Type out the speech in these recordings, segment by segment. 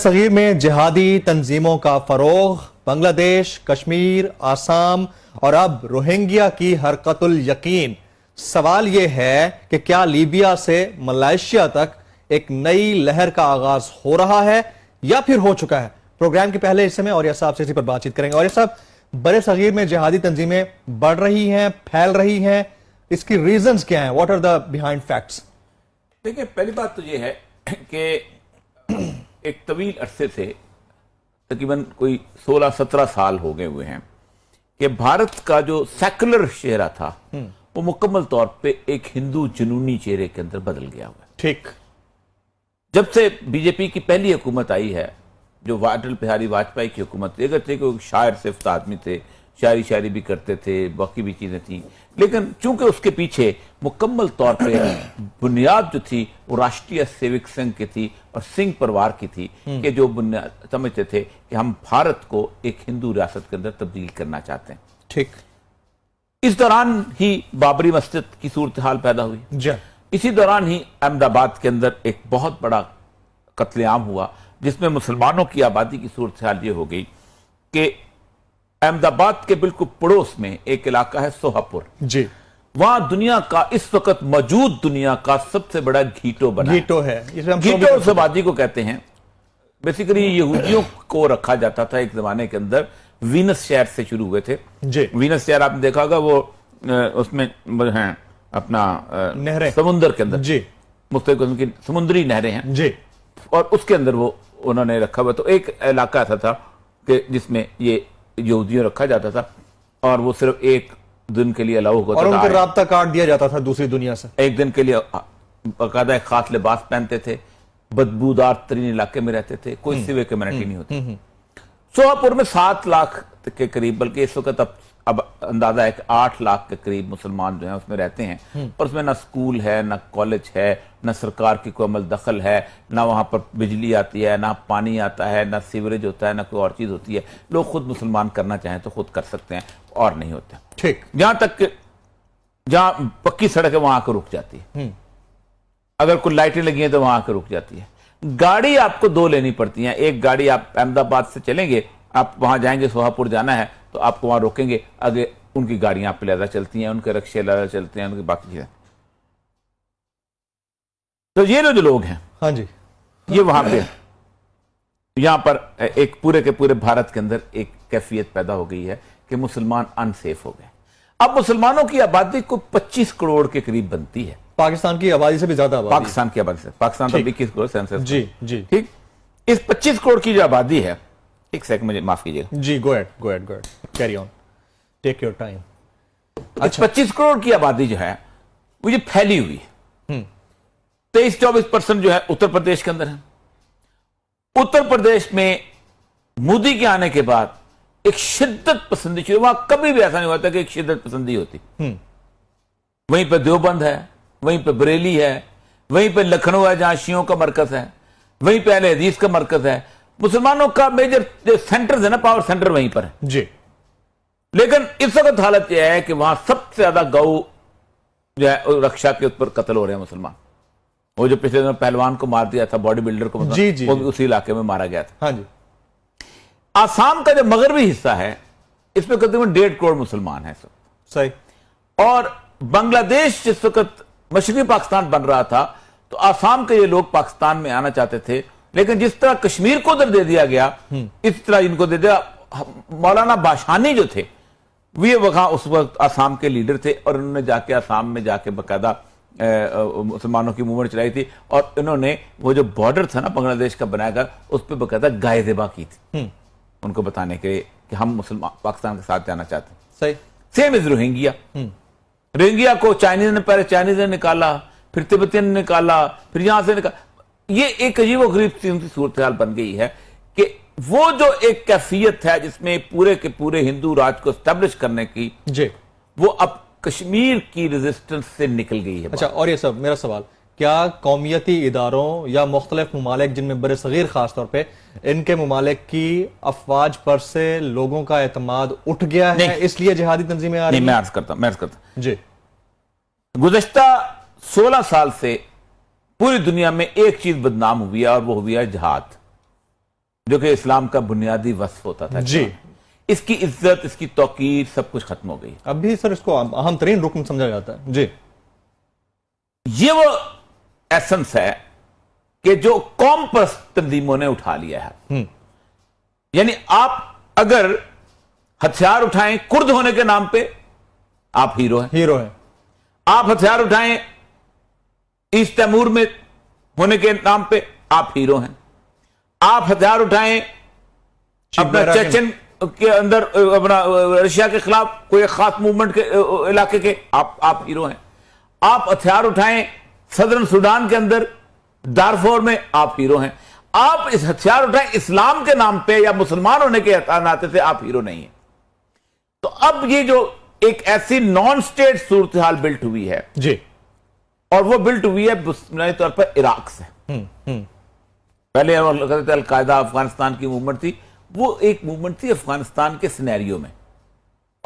सगीर में जिहादी तंजीमों का फरोग, बांग्लादेश, कश्मीर, आसाम और अब रोहिंग्या की हरकतुल यकीन। सवाल यह है कि क्या लीबिया से मलेशिया तक एक नई लहर का आगाज हो रहा है या फिर हो चुका है। प्रोग्राम के पहले हिस्से में और साहब से इसी पर बातचीत करेंगे। और साहब, बड़े सगीर में जिहादी तंजीमें बढ़ रही हैं, फैल रही हैं, इसकी रीजंस क्या हैं? What are the behind facts? देखिए, पहली बात तो ये है कि एक तवील अरसे से तकरीबन कोई 16-17 साल हो गए हुए हैं कि भारत का जो सेकुलर चेहरा था वो मुकम्मल तौर पे एक हिंदू जुनूनी चेहरे के अंदर बदल गया हुआ है। ठीक। जब से बीजेपी की पहली हुकूमत आई है, जो अटल बिहारी वाजपेयी की हुकूमत थी, अगर थे कि शायर सिफ्त आदमी थे, शायरी भी करते थे, बाकी भी चीजें थी, लेकिन चूंकि उसके पीछे मुकम्मल तौर पे बुनियाद जो थी वो राष्ट्रीय सेविक संघ की थी और सिंह परिवार की थी कि जो बुनियाद समझते थे कि हम भारत को एक हिंदू रियासत के अंदर तब्दील करना चाहते हैं। ठीक। इस दौरान ही बाबरी मस्जिद की सूरत हाल पैदा हुई। इसी दौरान ही अहमदाबाद के अंदर एक बहुत बड़ा कत्लेआम हुआ जिसमें मुसलमानों की आबादी की सूरत हाल ये हो गई कि अहमदाबाद के बिल्कुल पड़ोस में एक इलाका है सोहापुर जी। वहां दुनिया का इस वक्त मौजूद दुनिया का सबसे बड़ा घीटो बना घीटो है। घीटो उस आबादी को कहते हैं। बेसिकली यहूदियों को रखा जाता था एक जमाने के अंदर। वीनस शहर से शुरू हुए थे जी। वीनस शहर आपने देखा होगा, वो उसमें है अपना नहरें समुद्र के अंदर जी, मुख्तलिफ किस्म की समुद्री नहरें हैं जी, और उसके अंदर वो उन्होंने रखा हुआ। तो एक इलाका ऐसा था कि जिसमें ये यहूदियों रखा जाता था और वो सिर्फ एक दिन के लिए अलाउ होता था और उनको राब्ता काट दिया जाता था दूसरी दुनिया से। एक दिन के लिए बाकायदा एक खास लिबास पहनते थे, बदबूदार तरीन इलाके में रहते थे, कोई सिविक कम्युनिटी नहीं होती। सोहापुर में 7 लाख के करीब, बल्कि इस वक्त अब अंदाजा है कि 8 लाख के करीब मुसलमान जो हैं उसमें रहते हैं। और उसमें ना स्कूल है, ना कॉलेज है, ना सरकार की कोई अमल दखल है, ना वहां पर बिजली आती है, ना पानी आता है, ना सीवरेज होता है, ना कोई और चीज होती है। लोग खुद मुसलमान करना चाहें तो खुद कर सकते हैं और नहीं होता। ठीक। जहां तक जहां पक्की सड़क है वहां आकर रुक जाती है, अगर कोई लाइटें लगी हैं तो वहां आकर रुक जाती है। गाड़ी आपको 2 लेनी पड़ती है। एक गाड़ी आप अहमदाबाद से चलेंगे, आप वहां जाएंगे, सोहापुर जाना है तो आपको वहां रोकेंगे, आगे उनकी गाड़ियां आप पे ज्यादा चलती हैं, उनके रक्शे ज्यादा चलते हैं, उनकी बाकी चीजें। तो ये जो लोग हैं, हाँ जी, ये वहां पे यहां पर एक पूरे के पूरे भारत के अंदर एक कैफियत पैदा हो गई है कि मुसलमान अनसेफ हो गए। अब मुसलमानों की आबादी को 25 करोड़ के करीब बनती है। पाकिस्तान की आबादी से भी ज्यादा आबादी, पाकिस्तान की आबादी से। पाकिस्तान तो 21 करोड़ सेंसस जी जी। ठीक। इस 25 करोड़ की जो आबादी है, एक सेकंड मुझे माफ कीजिएगा ji, go ahead carry on, take your time. अच्छा, 25 करोड़ की आबादी जो है वो ये फैली हुई है। 23-24% जो है उत्तर प्रदेश के अंदर है। उत्तर प्रदेश में मोदी के आने के बाद एक शिद्दत पसंदी शुरू, वहां कभी भी ऐसा नहीं होता कि एक शिद्दत पसंदी होती। वहीं पर देवबंद है, वहीं पे बरेली है, वहीं पे लखनऊ है जहां शियों का मरकज है, वहीं पे अहले हदीस का मरकज है। मुसलमानों का मेजर सेंटर है ना, पावर सेंटर वहीं पर है जी। लेकिन इस वक्त हालत यह है कि वहां सबसे ज्यादा गौ जो है रक्षा के ऊपर कत्ल हो रहे हैं मुसलमान। वो जो पिछले दिनों पहलवान को मार दिया था, बॉडी बिल्डर को, जी, जी, वो भी उसी इलाके में मारा गया था। हाँ जी। आसाम का जो मगरबी हिस्सा है इसमें तकरीबन 1.5 करोड़ मुसलमान है सही। और बांग्लादेश जिस वक्त मशरकी पाकिस्तान बन रहा था तो आसाम के ये लोग पाकिस्तान में आना चाहते थे, लेकिन जिस तरह कश्मीर को उधर दे दिया गया इस तरह इनको दे दिया। मौलाना बाशानी जो थे वे वहां उस वक्त आसाम के लीडर थे और उन्होंने जाके आसाम में जाके बाकायदा मुसलमानों की मूवमेंट चलाई थी और इन्होंने वो जो बॉर्डर था ना बांग्लादेश का बनाया गया उस पर बाकायदा गायदेबा की थी उनको बताने के लिए कि हम मुसलमान पाकिस्तान के साथ जाना चाहते हैं। सही। Same is Rohingya. रोहिंग्या को चाइनीज ने पहले चाइनीज ने निकाला, फिर तिब्बतियन ने निकाला, फिर यहां से निकाला। ये एक अजीब गरीब सी सूरत हाल बन गई है कि वो जो एक कैफियत है जिसमें पूरे के पूरे हिंदू राज को स्टैब्लिश करने की जी, वो अब कश्मीर की रेजिस्टेंस से निकल गई है। अच्छा, और ये सब मेरा सवाल, क्या कौमियती इदारों या मुख्तलिफ ममालिक जिनमें बड़े सगीर खास तौर पे इनके ममालिक की अफवाज पर से लोगों का एतमाद उठ गया है इसलिए जिहादी तंजीमें आ रही हैं? मैं अर्ज करता जी। गुज़श्ता 16 साल से पूरी दुनिया में एक चीज बदनाम हुई है और वो हुई है जिहाद। जो कि इस्लाम का बुनियादी वस्फ होता था जी, इसकी इज्जत, इसकी तौकीर सब कुछ खत्म हो गई। अब भी सर इसको अहम तरीन रुकन समझा जाता है। जी, ये वो एसेंस है कि जो कौम पर तंजीमों ने उठा लिया है। यानी आप अगर हथियार उठाएं कुर्द होने के नाम पे, आप हीरो हैं। हीरो है। आप हथियार उठाएं ईस्ट तैमूर में होने के नाम पे, आप हीरो हैं। आप हथियार उठाएं अपना चेचन के अंदर, अपना रशिया के खिलाफ कोई खास मूवमेंट के इलाके के, आप हीरो हैं। आप हथियार उठाएं सदर्न सूडान के अंदर दारफोर में, आप हीरो हैं। आप इस हथियार उठाएं इस्लाम के नाम पे या मुसलमान होने के नाते से, आप हीरो नहीं है। तो अब ये जो एक ऐसी नॉन स्टेट सूरत हाल बिल्ट हुई है जी, और वो बिल्ट हुई है बुनियादी तौर पर इराक से। पहले अलकायदा अफगानिस्तान की मूवमेंट थी, वो एक मूवमेंट थी अफगानिस्तान के सिनेरियो में,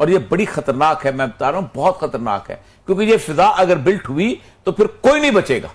और ये बड़ी खतरनाक है। मैं बता रहा हूं बहुत खतरनाक है, क्योंकि ये फिजा अगर बिल्ट हुई तो फिर कोई नहीं बचेगा।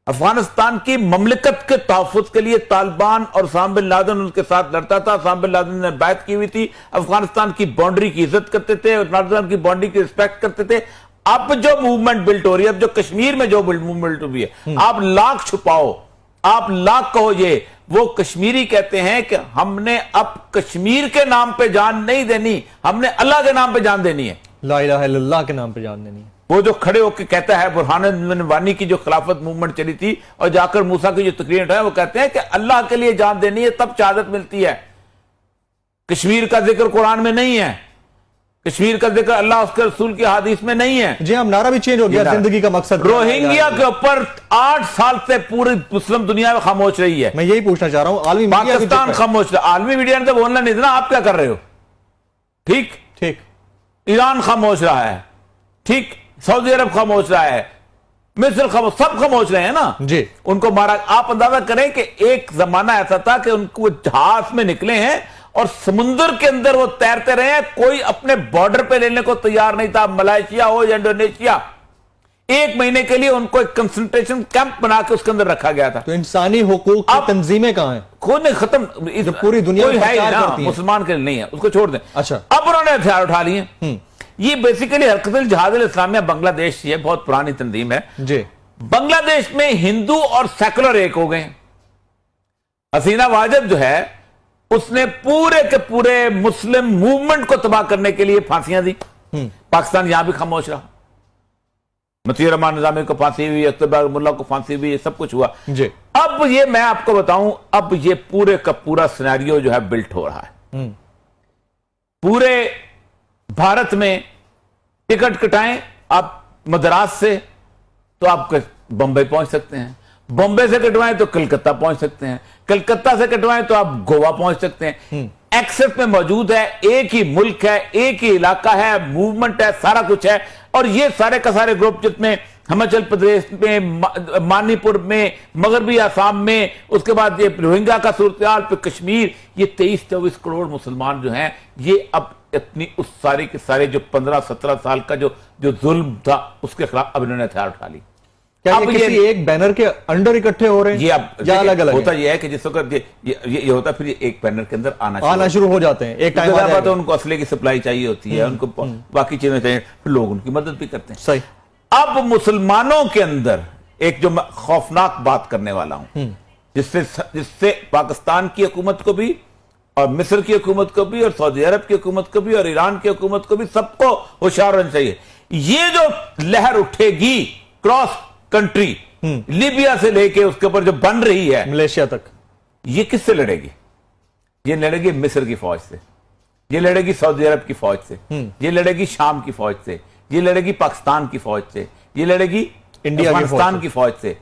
अफगानिस्तान की ममलिकत के तहफ़्फ़ुज़ के लिए तालिबान और उसामा बिन लादेन उनके साथ लड़ता था। उसामा बिन लादेन ने बैत की हुई थी, अफगानिस्तान की बाउंड्री की इज्जत करते थे और अफगानिस्तान की बाउंड्री की रिस्पेक्ट करते थे। अब जो मूवमेंट बिल्ट हो रही है, अब जो कश्मीर में जो मूवमेंट हुई है, आप लाख छुपाओ, आप लाख कहो, ये वो कश्मीरी कहते हैं कि हमने अब कश्मीर के नाम पे जान नहीं देनी, हमने अल्लाह के नाम पे जान देनी है, ला इलाहा इल्लल्लाह के नाम पे जान देनी है। वो जो खड़े होकर कहता है, बुरहान वानी की जो खिलाफत मूवमेंट चली थी और जाकर मूसा की जो तकरीर उठाए, वो कहते हैं कि अल्लाह के लिए जान देनी है, तब शहादत मिलती है। कश्मीर का जिक्र कुरान में नहीं है, कश्मीर का जिक्र अल्लाह उसके रसूल की हदीस में नहीं है। जी, हम नारा भी चेंज हो गया, जिंदगी का मकसद। रोहिंग्या के ऊपर 8 साल से पूरी मुस्लिम दुनिया में खामोश रही है। मैं यही पूछना चाह रहा हूं, आलमी पाकिस्तान खामोश रहा, आलमी मीडिया ने तो बोलना नहीं था ना, आप क्या कर रहे हो? ठीक ठीक। ईरान खामोश रहा है, ठीक, सऊदी अरब खामोश रहा है, मिस्र खामोश, सब खामोश रहे हैं ना जी। उनको मारा। आप अंदाजा करें कि एक जमाना ऐसा था कि उनको जहाज में निकले हैं और समुद्र के अंदर वो तैरते रहे हैं, कोई अपने बॉर्डर पे लेने को तैयार नहीं था, मलेशिया हो या इंडोनेशिया। 1 महीने के लिए उनको एक कंसंट्रेशन कैंप बना के उसके अंदर रखा गया था। तो इंसानी हुकूक की तंजीमें कहां हैं? खुद ने खत्म, पूरी दुनिया में है ना, मुसलमान के लिए नहीं है, उसको छोड़ दें। अच्छा, अब उन्होंने हथियार उठा लिए। ये बेसिकली हरकत जिहाद इस्लामिया बांग्लादेश है, बहुत पुरानी तंजीम है जी। बांग्लादेश में हिंदू और सेकुलर एक हो गए। हसीना वाजिद जो है उसने पूरे के पूरे मुस्लिम मूवमेंट को तबाह करने के लिए फांसियां दी। पाकिस्तान यहां भी खामोश रहा। मतीउर रहमान निजामी को फांसी हुई, अख्तर मुल्ला को फांसी हुई, सब कुछ हुआ जी। अब ये मैं आपको बताऊं, अब ये पूरे का पूरा सिनेरियो जो है बिल्ट हो रहा है। पूरे भारत में टिकट कटाएं आप मद्रास से तो आप बंबई पहुंच सकते हैं, बॉम्बे से कटवाएं तो कलकत्ता पहुंच सकते हैं, कलकत्ता से कटवाएं तो आप गोवा पहुंच सकते हैं। एक्सेस में मौजूद है, एक ही मुल्क है, एक ही इलाका है, मूवमेंट है, सारा कुछ है। और ये सारे का सारे ग्रुप जिसमें हिमाचल प्रदेश में, मणिपुर में, मगरबी आसाम में, उसके बाद ये रोहिंग्या का सूरत पे कश्मीर, ये 23-24 करोड़ मुसलमान जो हैं, ये अब इतनी उस सारे के सारे जो 15-17 साल का जो जुल्म था उसके खिलाफ अब इन्होंने हथियार उठा ली। क्या ये किसी एक बैनर के अंडर इकट्ठे हो रहे हैं? ये अब अलग अलग होता यह है कि जिस वक्त ये होता, फिर एक बैनर के अंदर आना शुरू हो जाते हैं। एक टाइम बात है, उनको असले की सप्लाई चाहिए होती है, उनको बाकी चीजें चाहिए, फिर लोग उनकी मदद भी करते हैं। सही। अब मुसलमानों के अंदर एक जो मैं खौफनाक बात करने वाला हूं, जिससे पाकिस्तान की हुकूमत को भी और मिस्र की हुकूमत को भी और सऊदी अरब की हुकूमत को भी और ईरान की हुकूमत को भी सबको होशियार रहना चाहिए। ये जो लहर उठेगी क्रॉस कंट्री, लीबिया से लेके उसके ऊपर जो बन रही है मलेशिया तक, ये किससे लड़ेगी? ये लड़ेगी मिस्र की फौज से, ये लड़ेगी सऊदी अरब की फौज से, ये लड़ेगी शाम की फौज से, ये लड़ेगी पाकिस्तान की फौज से, ये लड़ेगी अफगानिस्तान की फौज से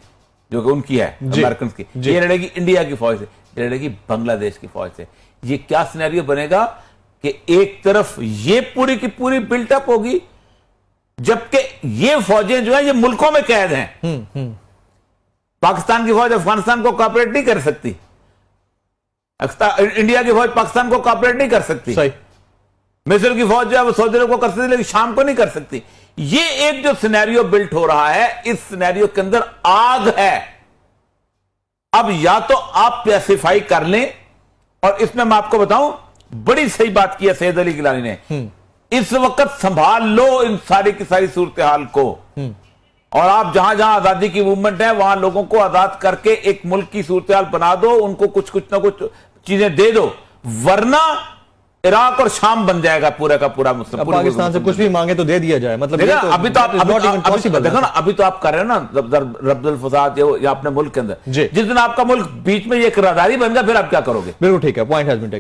जो कि उनकी है, अमेरिकन की, ये लड़ेगी इंडिया की फौज से, ये लड़ेगी बांग्लादेश की फौज से। ये क्या सिनेरियो बनेगा कि एक तरफ ये पूरी की पूरी बिल्टअप होगी, जबकि ये फौजें जो है ये मुल्कों में कैद हैं। पाकिस्तान की फौज अफगानिस्तान को कॉपरेट नहीं कर सकती, इंडिया की फौज पाकिस्तान को कॉपरेट नहीं कर सकती, सही। मिस्र की फौज जो है वो सऊदी अरब को कर सकती लेकिन शाम को नहीं कर सकती। ये एक जो सिनेरियो बिल्ट हो रहा है, इस सिनेरियो के अंदर आग है, अब या तो आप पैसिफाई कर लें, और इसमें मैं आपको बताऊं, बड़ी सही बात की है सैयद अली गिलानी ने, इस वक्त संभाल लो इन सारी की सारी सूरत हाल को, और आप जहां जहां आजादी की मूवमेंट है वहां लोगों को आजाद करके एक मुल्क की सूरत हाल बना दो, उनको कुछ कुछ ना कुछ चीजें दे दो, वरना इराक और शाम बन जाएगा पूरा का पूरा मुस्लिम। पाकिस्तान से कुछ भी मांगे तो दे दिया जाए, मतलब देखा अभी तो आप देखो ना, अभी तो आप कर रहे हो ना रब्दुल फसाद या अपने मुल्क के अंदर, जिस दिन आपका मुल्क बीच में एक राहदारी बन गया फिर आप क्या करोगे? बिल्कुल ठीक है, पॉइंट हैज बीन टेकन।